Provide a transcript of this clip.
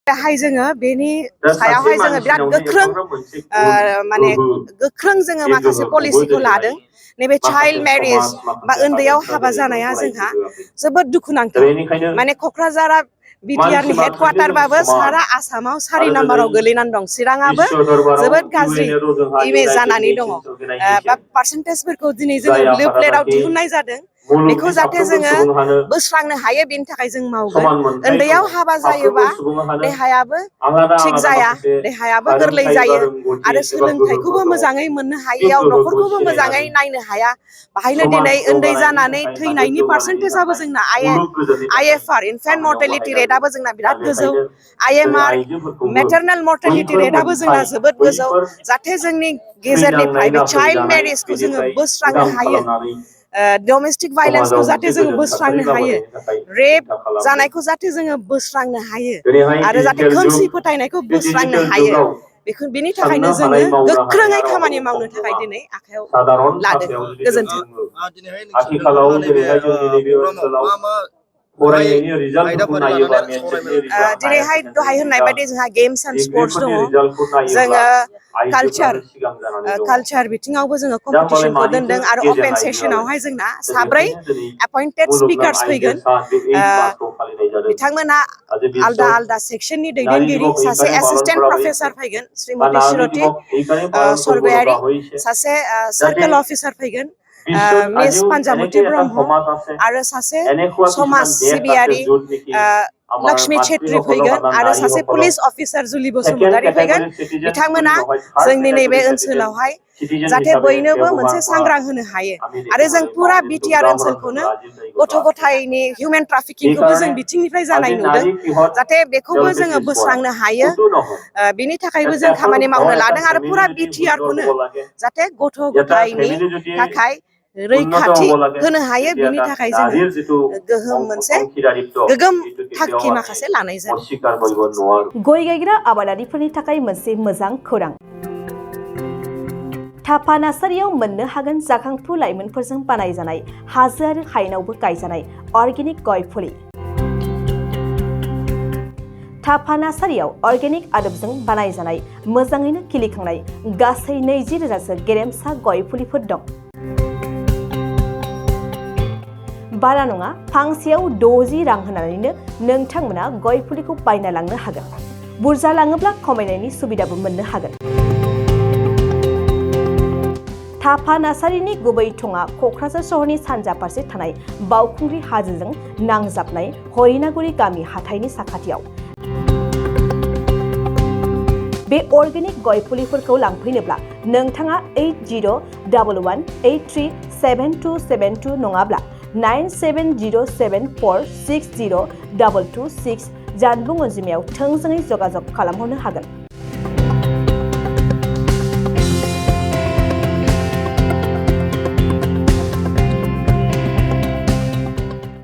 हाय जोङो बेनि सायावहाय जोङो बिराद गोख्रों माने गोख्रों जोङो माखासे पलिसिखौ लादों नैबे चाइल्ड मेरिज बा उन्दैयाव हाबा जानाया जोंहा जोबोद दुखुनांथाव माने क'क्राझारा बिटिआरनि हेडक्वार्टारबाबो सारा आसामाव 4 नाम्बाराव गोलैनानै दं चिराङाबो जोबोद गाज्रि इमेज जानानै दङ बा पार्सेन्टेजफोरखौ दिनै जोङो ब्लु प्लेटआव दिहुननाय जादों बेखौ जाहाथे जोङो बोस्रांनो हायो बेनि थाखाय जों मावगोन उन्दैयाव हाबा जायोबा देहायाबो थिग जाया देहायाबो गोरलै जायो आरो सोलोंथाइखौबो मोजाङै मोननो हायैयाव न'खरखौबो मोजाङै नायनो हाया बाहायनो दिनै उन्दै जानानै थैनायनि पार्सेन्टेजआबो जोंना आइएफआर इनफेन्ट मर्टेलिटि रेटआबो जोंना बिराद गोजौ आइएमआर मेटारनेल मर्टेलिटि रेटआबो जोंना जोबोद गोजौ जाहाथे जोंनि गेजेरनिफ्राय बे चाइल्ड मेरिजखौ जोङो बोस्रांनो हायो डमेस्टिक भाइलेन्सखौ जाहाथे जोङो बोस्रांनो हायो रेप जानायखौ जाहाथे जोङो बोस्रांनो हायो आरो जाहाथे खोमसि फोथायनायखौ बोस्रांनो हायो बेनि थाखायनो जोङो गोख्रोङै खामानि मावनो थाखाय दिनै आखायाव लादों गोजोन्थों आथिखालाव जेरैहाय जोंनि नैबे ओनसोलाव फरायनायनि रिजाल्टफोरखौ नायोबा दिनैहाय दहाय होननाय बायदि जोंहा गेम्स एन्ड स्पर्ट्स दङ जोङो कालचार बिथिङावबो जोङो कम्पिटिसनखौ दोनदों आरो अपेन सेसनावहाय जोंना 4 एपइन्टेड स्पिकार्स फैगोन बिथांमोना आलदा आलदा सेक्सननि दैदेनगिरि सासे एसिस्टेन्ट प्रफेसर फैगोन श्रीमती शिरति सरगयारी सासे सार्केल अफिसार फैगोन मिस पान्जामुति ब्रह्म आरो सासे समाज सिबियारि लक्ष्मी छेत्री फैगोन आरो सासे पुलिस अफिसार जुलि बसुमतारी फैगोन बिथांमोना जोंनि नैबे ओनसोलावहाय जाहाथे बयनोबो मोनसे सांग्रां होनो हायो आरो जों पुरा बिटिआर ओनसोलखौनो गथ' गथायनि हिउमेन ट्राफिकिंखौबो जों बिथिंनिफ्राय जानाय नुदों जाहाथे बेखौबो जोङो बोस्रांनो हायो बिनि थाखायबो जों खामानि मावनो लादों आरो पुरा बिटिआरखौनो जाहाथे गथ' गथायनि थाखाय रैखाथि होनो हायो बिनि थाखाय जोङो गोगोम थांखि माखासे लानाय जादों गय गायग्रा आबादारिफोरनि थाखाय मोनसे मोजां खौरां थापा नार्सारियाव मोननो हागोन जाखांफु लाइमोनफोरजों बानायजानाय हाजो आरो हायेनावबो गायजानाय अर्गेनिक गय फुलि थापा नार्सारियाव अर्गेनिक आदबजों बानायजानाय मोजाङैनो खिलिखांनाय गासै 20,000सो गेरेमसा गय फुलिफोर दं बारा नङा फांसेयाव 60 रां होनानैनो नोंथांमोना गय फुलिखौ बायना लांनो हागोन बुरजा लाङोब्ला खमायनायनि सुबिदाबो मोननो हागोन थापा नार्सारिनि गुबै थङा क'क्राझार सहरनि सानजा फारसे थानाय बावखुंग्रि हाजोजों नांजाबनाय हरिनागुरि गामि हाथाइनि साखाथियाव बे अर्गेनिक गय फुलिफोरखौ लांफैनोब्ला नोंथाङा 8011837272 नङाब्ला 9707460226 जानबुं अनजिमायाव थोंजोङै जगाजग खालामहरनो हागोन